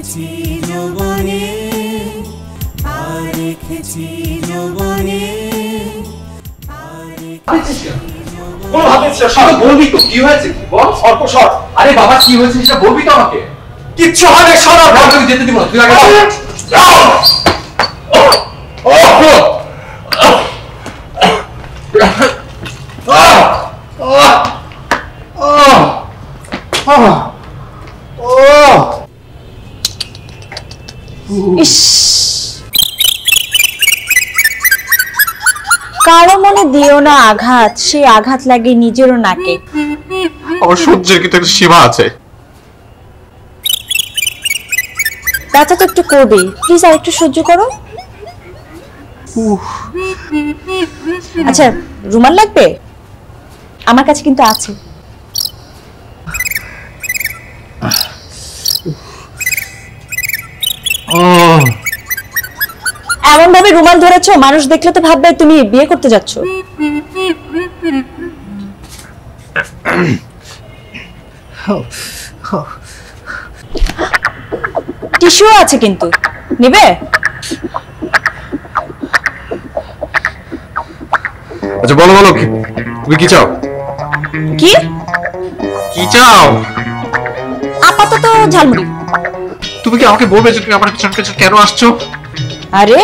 রেখেছি যৌবনে, আর রেখেছি যৌবনে। বলবি তো কি হয়েছে, বল। সর্প সর। আরে বাবা কি হয়েছে সেটা বলবি তো আমাকে। কিচ্ছু হবে সর, তোকে যেতে দিব না, তুই আগে কারো মনে দিও না আঘাত, সেই আঘাত লাগে নিজেরও নাকে। আমার সহ্যের কিন্তু একটা সীমা আছে। ব্যথা তো একটু করবেই, প্লিজ আর একটু সহ্য করো। আচ্ছা রুমাল লাগবে? আমার কাছে কিন্তু আছে। এমন ভাবে রুমাল ধরেছো মানুষ দেখলে তো ভাববে তুমি বিয়ে করতে যাচ্ছ। টিস্যু আছে কিন্তু, নিবে? আচ্ছা বলো বলো, তুমি কি চাও? কি কি চাও? আপাতত ঝালমুড়ি। তুমি কি আমাকে বলবে যে তুমি আমার পিছন পিছন কেন আসছো? আরে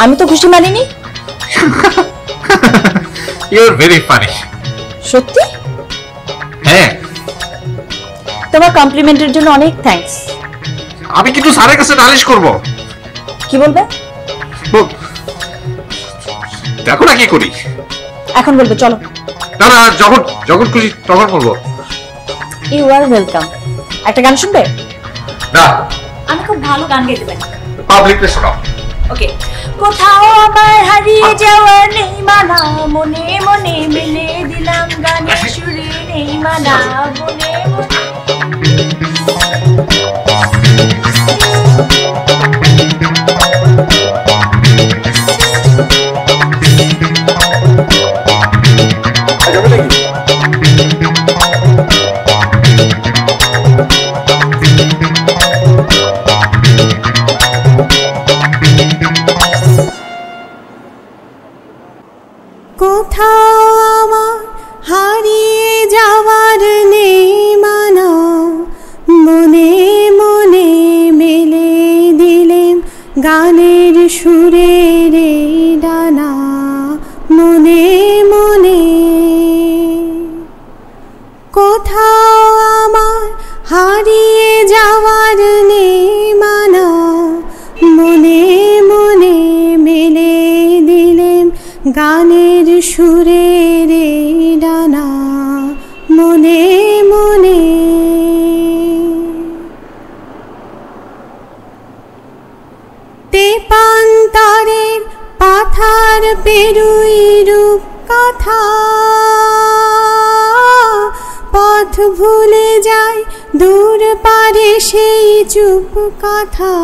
আমি তো খুশি মানিনি। You are very funny. সত্যি? হ্যাঁ। তোমার কমপ্লিমেন্টের জন্য অনেক থ্যাঙ্কস। আমি কিন্তু স্যারের কাছে নালিশ করব। কি বলবে? দেখো না কি করি। এখন বলবে চলো। না না, যখন যখন খুশি তখন বলবো। You are welcome. একটা গান শুনবে? না। আমি খুব ভালো গান গাইতে পারি। পাবলিকলি শোনাও। ওকে। কোথাও আমার হারিয়ে যাওয়া নেই মানা, মনে মনে মিলে দিলাম গানের সুরে নেই মানা, মনে মনে। কোথাও আমার হারিয়ে যাওয়ার নেই মানা, মনে মনে মেলে দিলেম গানের সুরের এই ডানা, মনে মনে। কোথাও আমার হারিয়ে যাওয়ার নেই মানা, মনে মনে মেলে দিলেম গানের সুরের এই ডানা, মনে মনে। তেপান্তরের পাথার পেরুই রূপ কথা, পথ ভুলে যায় দূর পারে সেই চুপ কথা।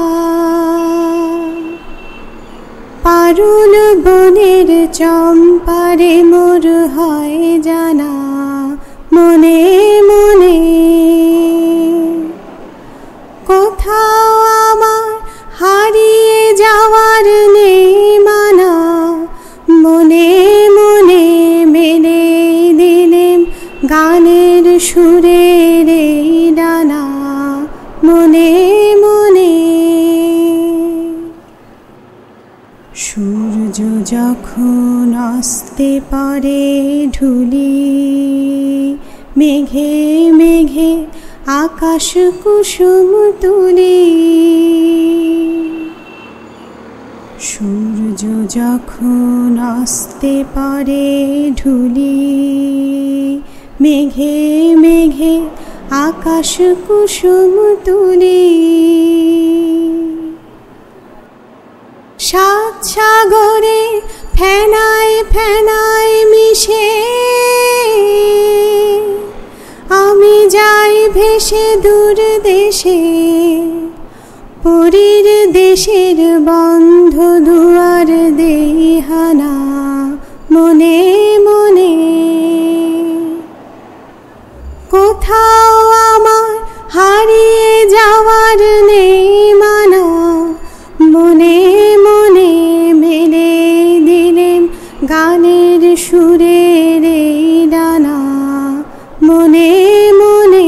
পারুল বনের চম্পারে মোর হয় জানা, মনে মনে। কোথাও আমার হারিয়ে যাওয়ার নেই মানা, মনে মনে মেলে দিলেম গানের সুরের এই ডানা, মনে মনে। সূর্য যখন অস্তে পড়ে ঢুলি, মেঘে মেঘে আকাশ কুসুম তুলি। সূর্য যখন অস্তে পড়ে ঢুলি, মেঘে মেঘে আকাশ কুসুম তুলি। সাত সাগরে ফেনায় ফেনায় মিশে আমি যাই ভেসে দূর দেশে, পুরীর দেশের বন্ধ দুয়ার দেই হানা, মনে মনে। কোথাও আমার হারিয়ে যাওয়ার নেই মানা, মনে মনে মেলে দিলেন গানের সুরের এই ডানা, মনে মনে।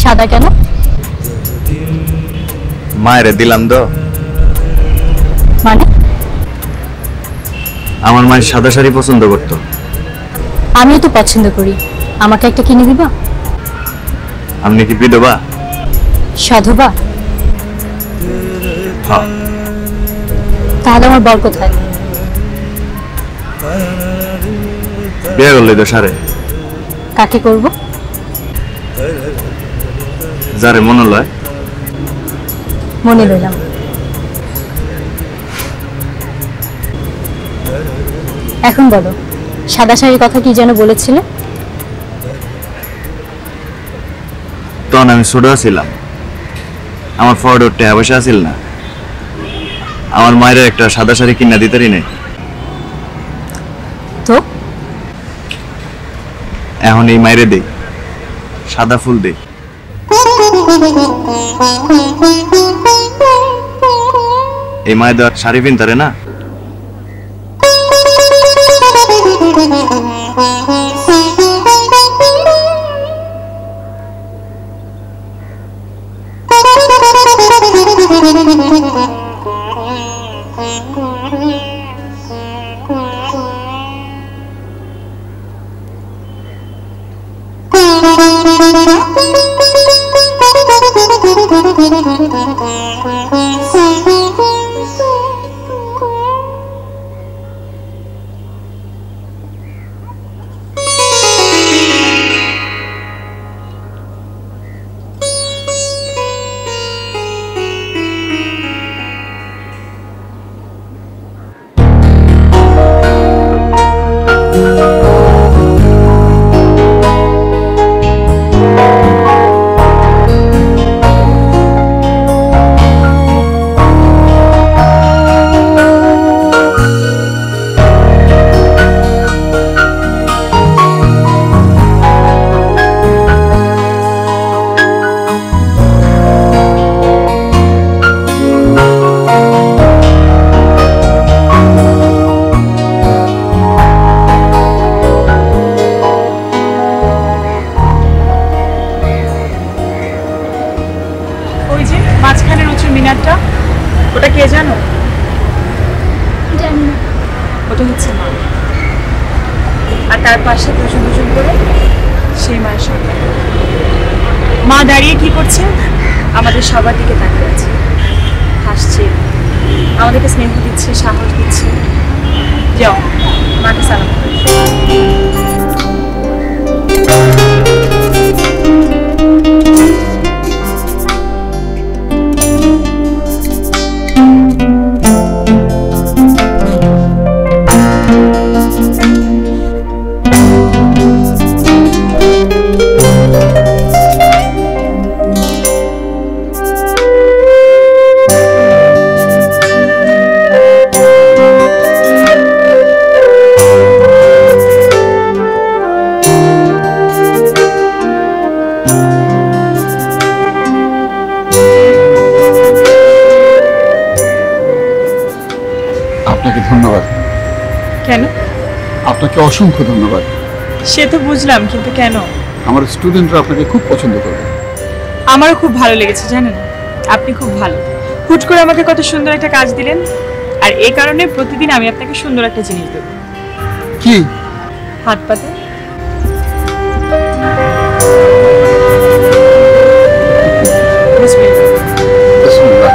সাদা কেন? মায়েরে দিলাম তো। মানে? আমার মায়ের সাদা শাড়ি পছন্দ করতো। আমিও তো পছন্দ করি, আমাকে একটা কিনে দিবা? আপনি কি বিধবা? সাধবা? হ্যাঁ। তাহলে আমার বর কোথায়? বিয়ে করলে তো সারে। কাকে করব? যারে মনে লয়। মনে রইলাম। এখন বলো, সাদা শাড়ির কথা কি যেন বলেছিলে? তখন আমি ছোট ছিলাম, আমার ফরওয়ার্ড টাকা পয়সা আছিল না, আমার মায়ের একটা সাদা শাড়ি কিনা দিতারই নেই। তো এখন এই মায়েরে দেই, সাদা ফুল দেই। এই মায়ের দেওয়ার শাড়ি পিনতারে না। ওটা কে জানো? জানি না। ওটা হচ্ছে মা, আর তার পাশে দুজন দুজন করে সেই মায়ের সন্তান। মা দাঁড়িয়ে কি করছে? আমাদের সবার দিকে তাকিয়ে আছে, হাসছে, আমাদেরকে স্নেহ দিচ্ছে, সাহস দিচ্ছে। যাও মাকে সালাম করো। আপনাকে ধন্যবাদ। কেন? আপনাকে অসংখ্য ধন্যবাদ। সে তো বুঝলাম, কিন্তু কেন? আমার স্টুডেন্টরা আপনাকে খুব পছন্দ করবে। আমারও খুব ভালো লেগেছে, জানেন আপনি খুব ভালো। হুট করে আমাকে কত সুন্দর একটা কাজ দিলেন, আর এই কারণে প্রতিদিন আমি আপনাকে সুন্দর একটা জিনিস দেব। কি? হাত পাতে। বিসমিল্লাহ।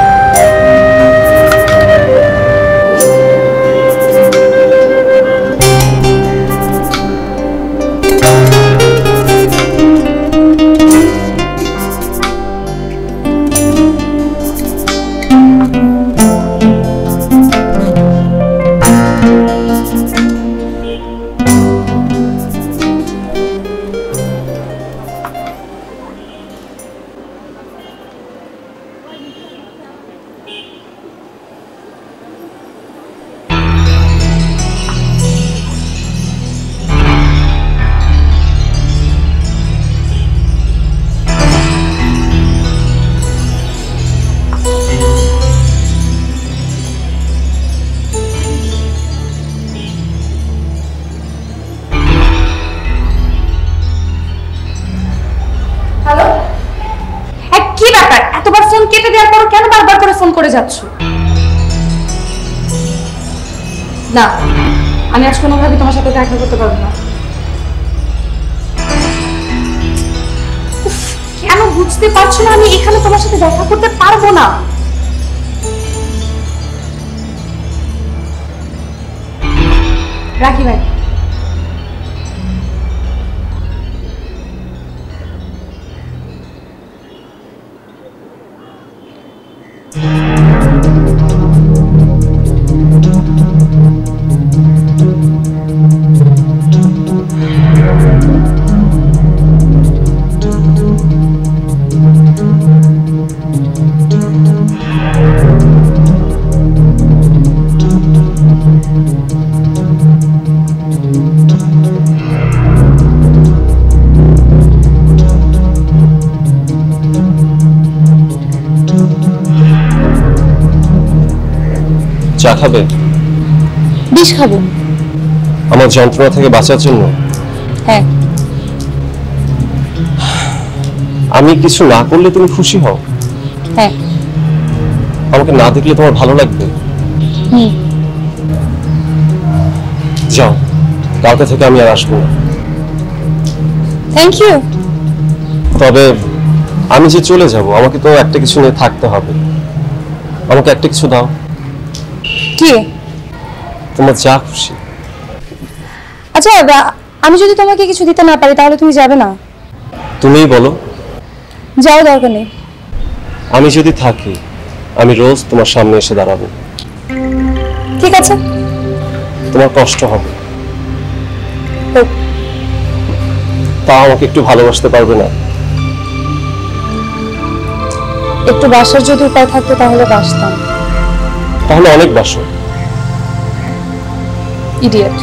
কি ব্যাপার, এতবার ফোন কেটে দেওয়ার পর কেন বারবার করে ফোন করে যাচ্ছ? না, আমি আজ কোনোভাবে তোমার সাথে দেখা করতে পারবো না। কেন বুঝতে পারছো না আমি এখানে তোমার সাথে দেখা করতে পারবো না? রাখি ভাই। খাবে? বিষ খাবো। আমার যন্ত্রণা থেকে বাঁচার জন্য? হ্যাঁ। আমি কিছু না করলে তুমি খুশি হও? হ্যাঁ। আমাকে না দেখলে তোমার ভালো লাগবে? যাও, কালকে থেকে আমি আর আসবো না। Thank you. তবে আমি যে চলে যাব, আমাকে তো একটা কিছু নিয়ে থাকতে হবে। আমাকে একটা কিছু দাও। কি? তোমার যা খুশি। আচ্ছা, আমি যদি তোমাকে কিছু দিতে না পারি তাহলে তুমি যাবে না? তুমিই বলো। যাও, দরকার নেই। আমি যদি থাকি, আমি রোজ তোমার সামনে এসে দাঁড়াবো। ঠিক আছে। তোমার কষ্ট হবে, হোক। তা আমাকে একটু ভালোবাসতে পারবে না? একটু বাসার যদি উপায় থাকতো তাহলে বাসতাম। তাহলে অনেক বাসো। ইডিয়েট।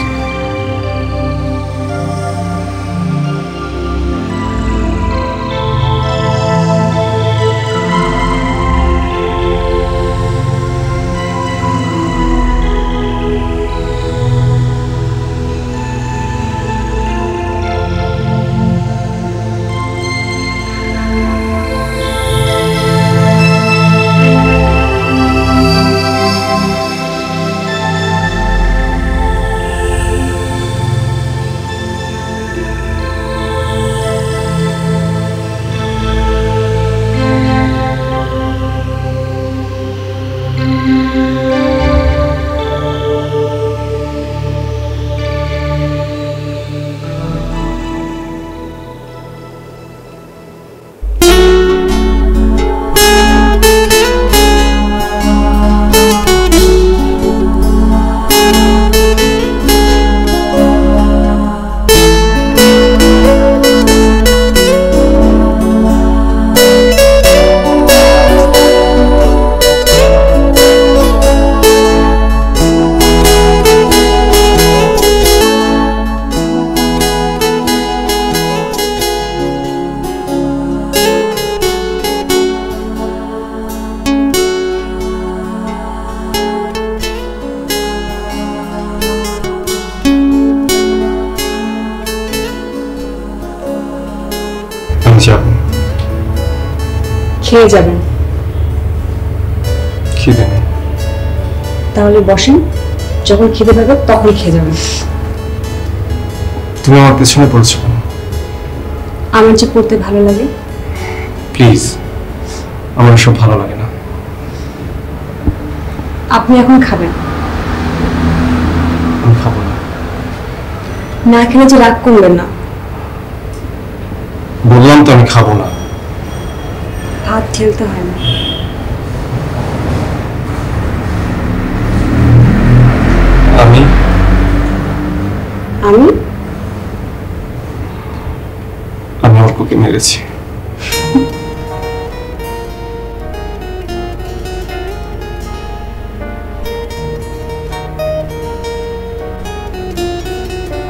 খেয়ে যাবেন? খিদে নেই। তাহলে বসেন, যখন খিদে পাবে তখন খেয়ে যাবেন। তুমি আমার পেছনে পড়েছো কেন? আমার যে পড়তে ভালো লাগে। প্লিজ, আমার সব ভালো লাগে না। আপনি এখন খাবেন? আমি খাবো না। না খেলে যে রাগ করবেন না। বললাম তো আমি খাবো না। ভাত ঠেলতে হয় না। আমি আমি আমি অর্ককে মেরেছি।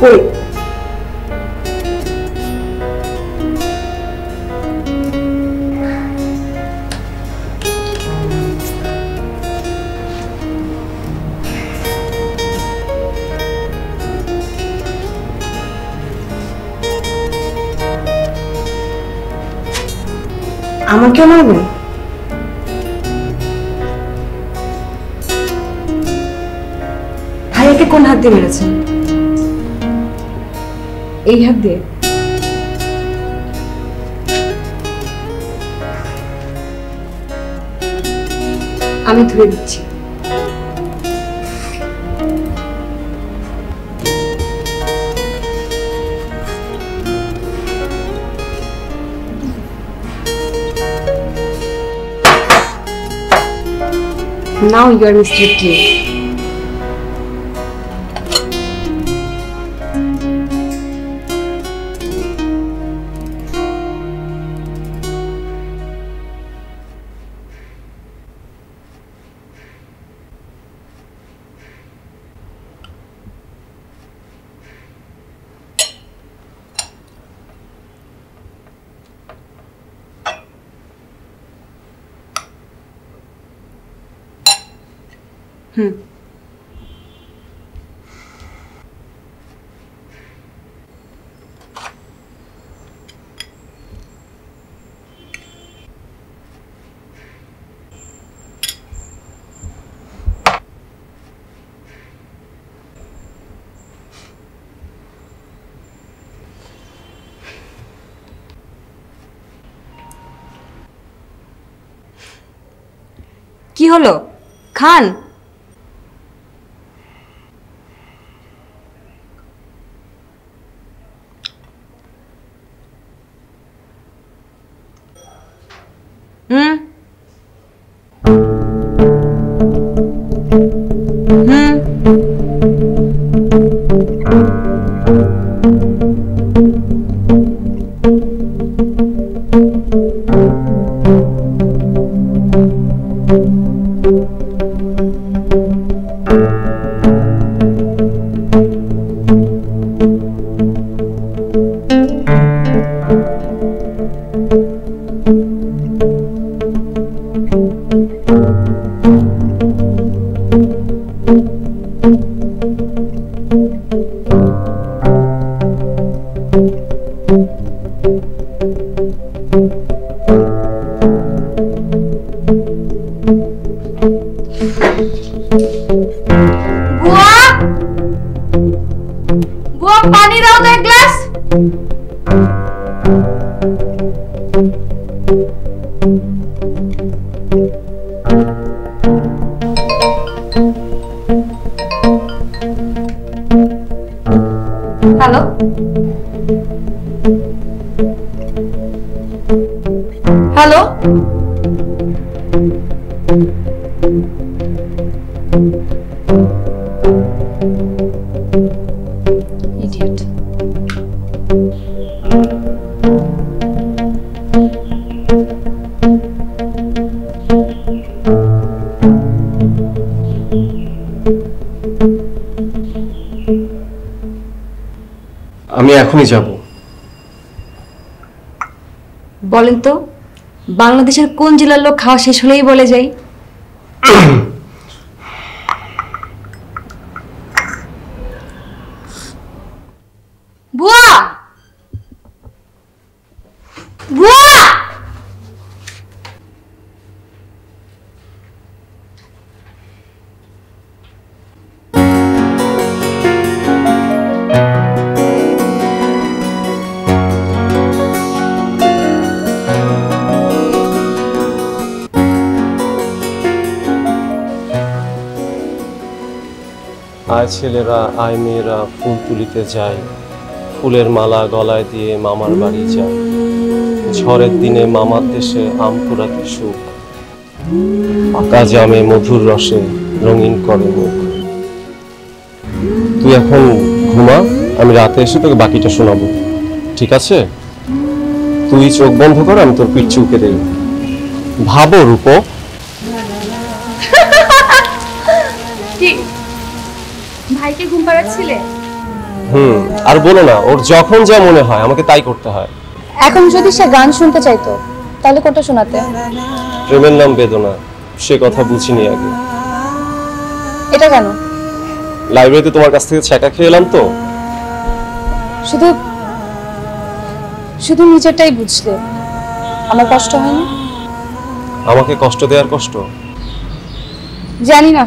কই? আমাকেও মারবেন? ভাইয়াকে কোন হাত দিয়ে মেরেছেন? এই হাত দিয়ে? আমি ধরে দিচ্ছি। Now you are Mr. K. কি হলো খান? হুম হুম পানি দাও তো এক গ্লাস। Hello hello idiot. আমি এখনই যাব। বলেন তো বাংলাদেশের কোন জেলার লোক খাওয়া শেষ হলেই বলে যাই? বুয়া বুয়া আয় ছেলেরা আয় মেয়েরা ফুল তুলিতে যায়, ফুলের মালা গলায় দিয়ে মামার বাড়ি যায়, ঝড়ের দিনে মামার দেশে আম কুড়াতে সুখ, পাকা জামে মধুর রসে রঙিন করে মুখ। তুই এখন ঘুমা, আমি রাতে এসে তোকে বাকিটা শোনাবো, ঠিক আছে? তুই চোখ বন্ধ কর, আমি তোর পিঠ চুকে দেই। ভাবো রূপো। কি ভাইকে ঘুম পাড়াচ্ছিলে? আর বলো না, ওর যখন যা মনে হয় আমাকে তাই করতে হয়। এখন যদি সে গান শুনতে চাইতো তাহলে কোনটা শোনাতে? প্রেমের নাম বেদনা, সে কথা বুঝিনি আগে। এটা কেন? লাইব্রেরিতে তোমার কাছ থেকে ছ্যাঁকা খেয়ে এলাম তো। শুধু শুধু নিজেরটাই বুঝলে আমার কষ্ট হয়নি? আমাকে কষ্ট দেওয়ার কষ্ট? জানি না।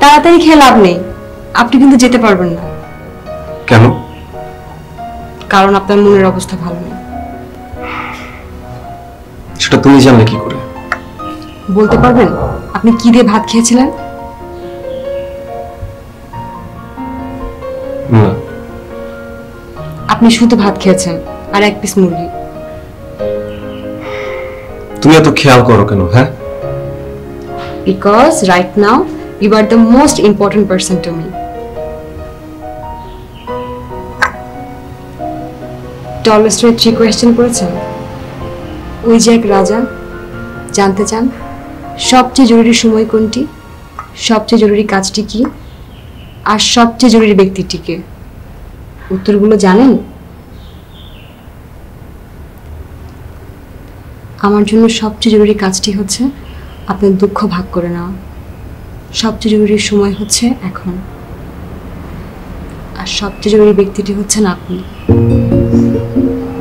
তাড়াতাড়ি খেয়ে লাভ নেই, আপনি কিন্তু যেতে পারবেন না। কেন? কারণ আপনার মনের অবস্থা ভালো নেই। সেটা তুমি জানলে কি করে? বলতে পারবেন আপনি কি দিয়ে ভাত খেয়েছিলেন? না। আপনি শুধু ভাত খেয়েছেন আর এক পিস মুরগি। তুমি এত খেয়াল করো কেন? হ্যাঁ, because right now you are the most important person to me. Tolstoy 3 question করেছেন? ওই যে এক রাজা জানতে চান সবচেয়ে জরুরি সময় কোনটি, সবচেয়ে জরুরি কাজটি কি, আর সবচেয়ে জরুরি ব্যক্তিটিকে। উত্তরগুলো জানেন? আমার জন্য সবচেয়ে জরুরি কাজটি হচ্ছে আপনার দুঃখ ভাগ করে নেওয়া। সবচেয়ে জরুরি সময় হচ্ছে এখন, আর সবচেয়ে জরুরি ব্যক্তিটি হচ্ছেন আপনি।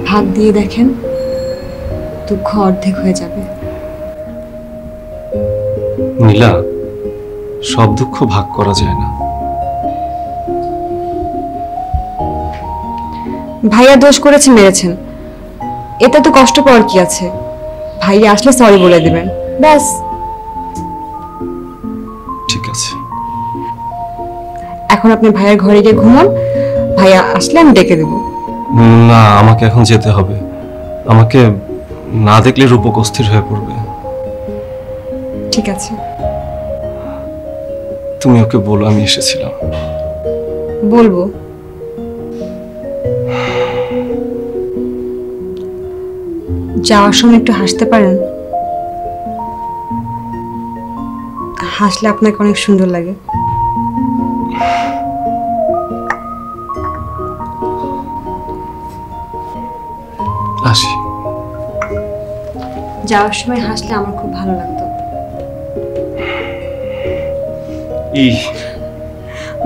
ভাগ দিয়ে দেখেন, দুঃখ অর্ধেক হয়ে যাবে। নীলা, সব দুঃখ ভাগ করা যায় না। ভাইয়া দোষ করেছে, মেরেছেন, এতে তো কষ্ট পাওয়ার কি আছে? ভাইয়া আসলে সরি বলে দিবেন, ব্যাস। ঠিক আছে, এখন আপনি ভাইয়ার ঘরে গিয়ে ঘুমান, ভাইয়া আসলে আমি ডেকে দেব। না, আমাকে এখন যেতে হবে। আমাকে না দেখলে রূপক অস্থির হয়ে পড়বে। ঠিক আছে, তুমি ওকে বলো আমি এসেছিলাম। বলবো। যাওয়ার সময় একটু হাসতে পারেন? হাসলে আপনাকে অনেক সুন্দর লাগে। আসি। যাওয়ার সময় হাসলে আমার খুব ভালো লাগতো।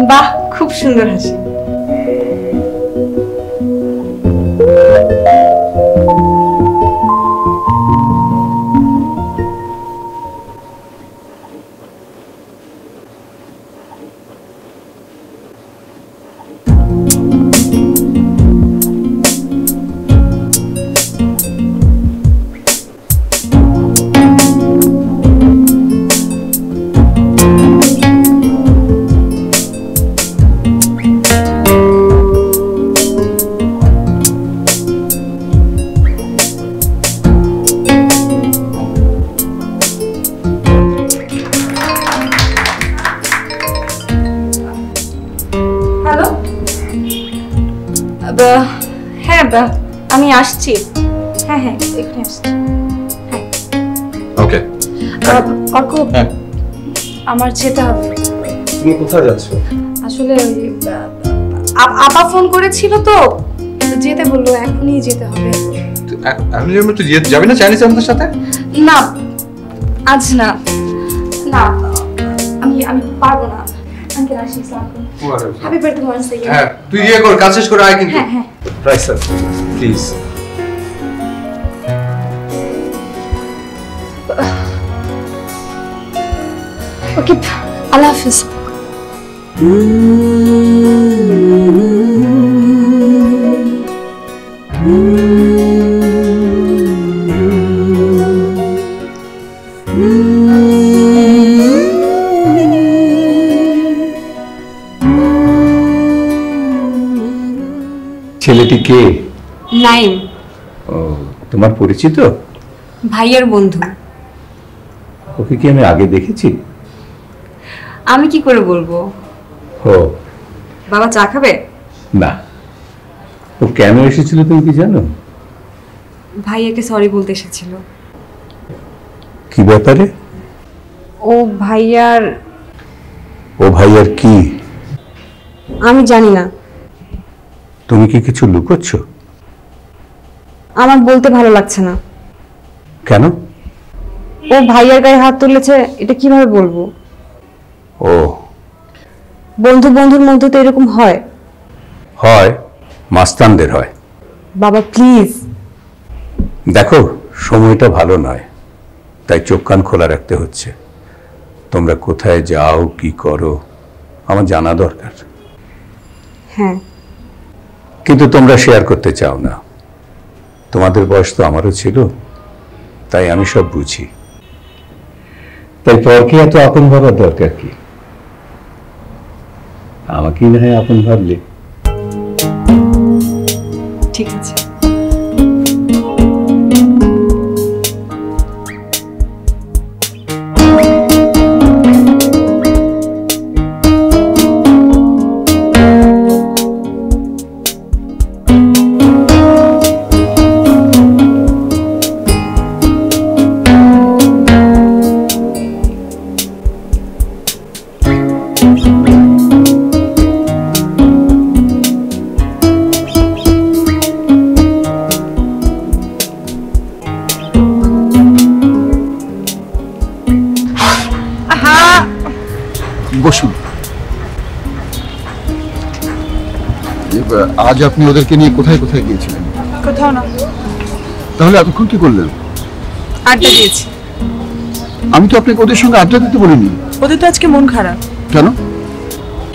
বাহ, খুব সুন্দর হাসি। হ্যাঁ, আমি আসছি। হ্যাঁ হ্যাঁ, এখানে আসছি। হ্যাঁ ওকে। অর্ক, আমার যেতে হবে। তুমি কোথায় যাচ্ছ? আসলে আপা ফোন করেছিল তো যেতে বললো, এখনই যেতে হবে। আমি তো যাবি না চাইনিজ আমাদের সাথে? না, আজ না, না, আমি পারবো না। আঙ্কেল আসি, হ্যাপি বার্থডে ওয়ান্স এগেইন। হ্যাঁ, তুই ইয়ে কর, কাজ শেষ করে আয় কিন্তু। হ্যাঁ হ্যাঁ, রাইট স্যার, প্লিজ। ওকে, আল্লাহ হাফেজ। ছেলেটি কে? নাইম। ও, তোমার পরিচিত? ভাইয়ের বন্ধু। ওকে কি আমি আগে দেখেছি? আমি কি করে বলবো? ও বাবা, চা খাবে? না। ও কেন এসেছিল তুমি কি জানো? ভাইয়াকে সরি বলতে এসেছিল। কি ব্যাপারে? ও ভাইয়ার কি? আমি জানি না। তুমি কি কিছু লুকোচ্ছ? আমার বলতে ভালো লাগছে না। কেন? ও ভাইয়ার গায়ে হাত তুলেছে, এটা কিভাবে বলবো? ও, বন্ধু বন্ধুর মধ্যে তো এরকম হয়। হয়, মাস্তানদের হয়। বাবা প্লিজ। দেখো, সময়টা ভালো নয়, তাই চোখ কান খোলা রাখতে হচ্ছে। তোমরা কোথায় যাও, কি করো, আমার জানা দরকার। হ্যাঁ, কিন্তু তোমরা শেয়ার করতে চাও না। তোমাদের বয়স তো আমারও ছিল, তাই আমি সব বুঝি। তাই পরকে এত আপন ভাবার দরকার কি? আমাকেই না হয় আপন ভাবলে। ঠিক আছে। বসুন। আজ আপনি ওদেরকে নিয়ে কোথায় কোথায় গিয়েছিলেন? কোথাও না, তাহলে এতক্ষণ কি করলেন? আড্ডা দিয়েছি। আমি তো আপনাকে ওদের সঙ্গে আড্ডা দিতে বলিনি। ওদের তো আজকে মন খারাপ। কেন?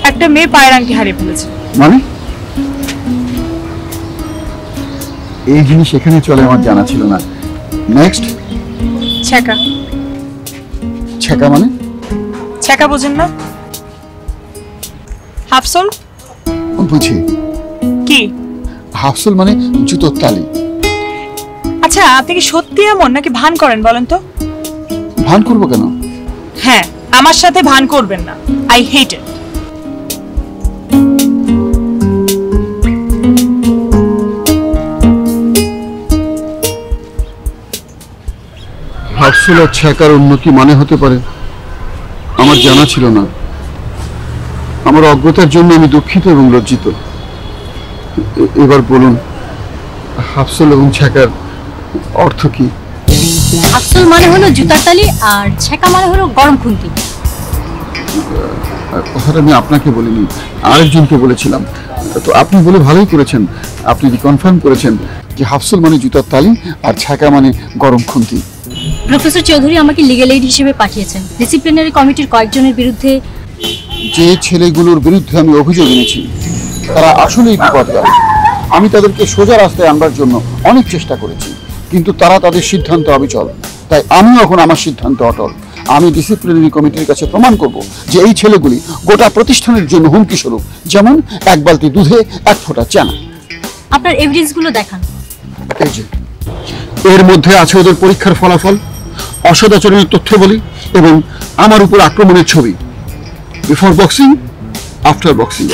একটা মেয়ে পায়ের আংটি হারিয়ে ফেলেছে। মানে এই জিনিস এখানে চলে আমার জানা ছিল না। নেক্সট? ছ্যাঁকা। ছ্যাঁকা মানে? ছ্যাঁকা বোঝেন না? হাফসোল? বুঝি। কি হাফসোল? মানে জুতোর তালি। আচ্ছা, আপনি কি সত্যি এমন নাকি ভান করেন বলেন তো? ভান করবো কেন? হ্যাঁ, আমার সাথে ভান করবেন না। আই হেট ইট। হাফসোল আর ছ্যাঁকার অন্য কি মানে হতে পারে আমার জানা ছিল না। আমার অজ্ঞতার জন্য আমি দুঃখিত এবং লজ্জিত। এবার বলুন, হাফসোল এবং ছ্যাঁকার অর্থ কি? হাফসোল মানে হলো জুতার তালি আর ছ্যাঁকা মানে হলো গরম খুন্তি। কথাটা আমি আপনাকে বলিনি, আরেকজনকে বলেছিলাম। তো আপনি বলে ভালোই করেছেন। আপনি কনফার্ম করেছেন যে হাফসোল মানে জুতার তালি আর ছ্যাঁকা মানে গরম খুন্তি। প্রফেসর চৌধুরী আমাকে লিগ্যাল এইড হিসেবে পাঠিয়েছেন ডিসিপ্লিনারি কমিটির কয়েকজনের বিরুদ্ধে। যে ছেলেগুলোর বিরুদ্ধে আমি অভিযোগ এনেছি তারা আসলেই বিপদগার। আমি তাদেরকে সোজা রাস্তায় আনবার জন্য অনেক চেষ্টা করেছি, কিন্তু তারা তাদের সিদ্ধান্ত অবিচল। তাই আমিও এখন আমার সিদ্ধান্ত অটল। আমি ডিসিপ্লিনারি কমিটির কাছে প্রমাণ করব যে এই ছেলেগুলি গোটা প্রতিষ্ঠানের জন্য হুমকি স্বরূপ, যেমন এক বালতি দুধে এক ফোঁটা চানা। আপনার এভিডেন্সগুলো দেখান। এই যে এর মধ্যে আছে ওদের পরীক্ষার ফলাফল, অসদাচরণের তথ্যবলি এবং আমার উপর আক্রমণের ছবি। Before boxing, after boxing.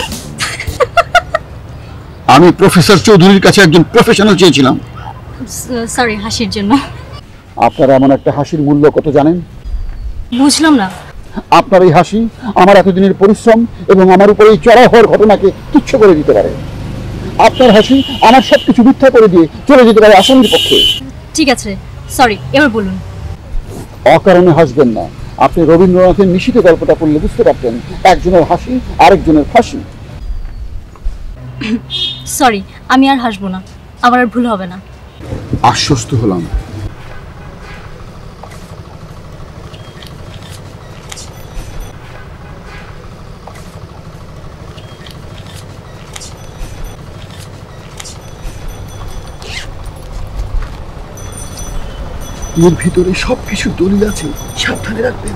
আমি প্রফেসর চৌধুরীর কাছে একজন প্রফেশনাল চেয়েছিলাম। সরি, হাসির জন্য। আপনারা এমন একটা হাসির মূল্য কত জানেন? বুঝলাম না। আপনার এই হাসি আমার এতদিনের পরিশ্রম এবং আমার উপরে এই চড়া হওয়ার ঘটনাকে তুচ্ছ করে দিতে পারে। আপনার হাসি আমার সবকিছু মিথ্যা করে দিয়ে চলে যেতে পারে আসামির পক্ষে। ঠিক আছে, সরি, এবার বলুন। অকারণে হাসবেন না। আপনি রবীন্দ্রনাথের নিশীথে গল্পটা পড়লে বুঝতে পারতেন একজনের হাসি আরেকজনের ফাঁসি। সরি, আমি আর হাসবো না। আমার আর ভুল হবে না। আশ্বস্ত হলাম। এর ভিতরে সবকিছু দলিল আছে, সাবধানে রাখবেন।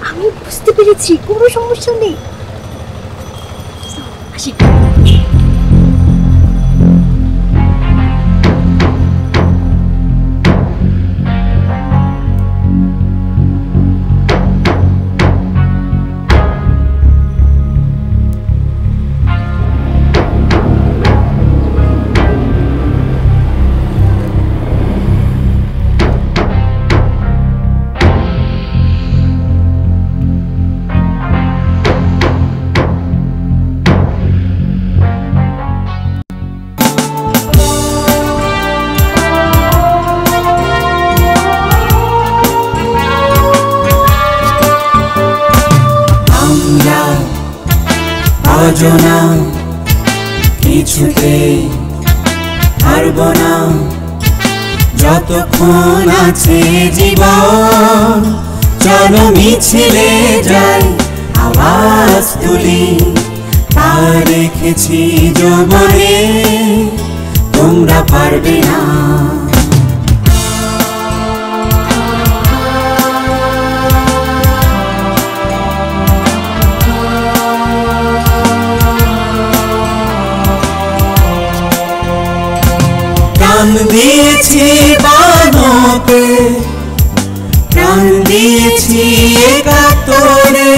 আমি বুঝতে পেরেছি, কোনো সমস্যা নেই। আসি। অজনা কিছুতে হারব না, যতক্ষণ আছে জীবন। চলো মিছিলে যাই, আওয়াজ তুলি, পা রেখেছি যৌবনে, তোমরা পারবে না। প্রাণ দিয়েছি বানোতে, প্রাণ দিয়েছি একাত্তরে,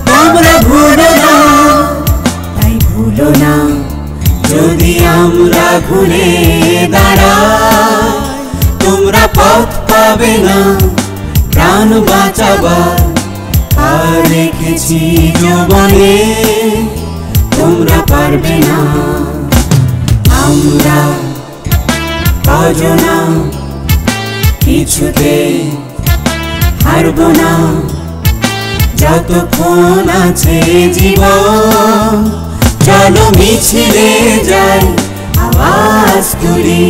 তোমরা ভুলো না, তাই ভুলো না যদি আমরা ঘুরে দাঁড়াই। তোমরা পথ পাবে না প্রাণ বাঁচাবার, আর রেখেছি যৌবনে, তোমরা পারবে না। আমরা অজনা কিছুতে হারব না, যতক্ষণ আছে জীবন চলো মিছিলে যাই আওয়াজ তুলি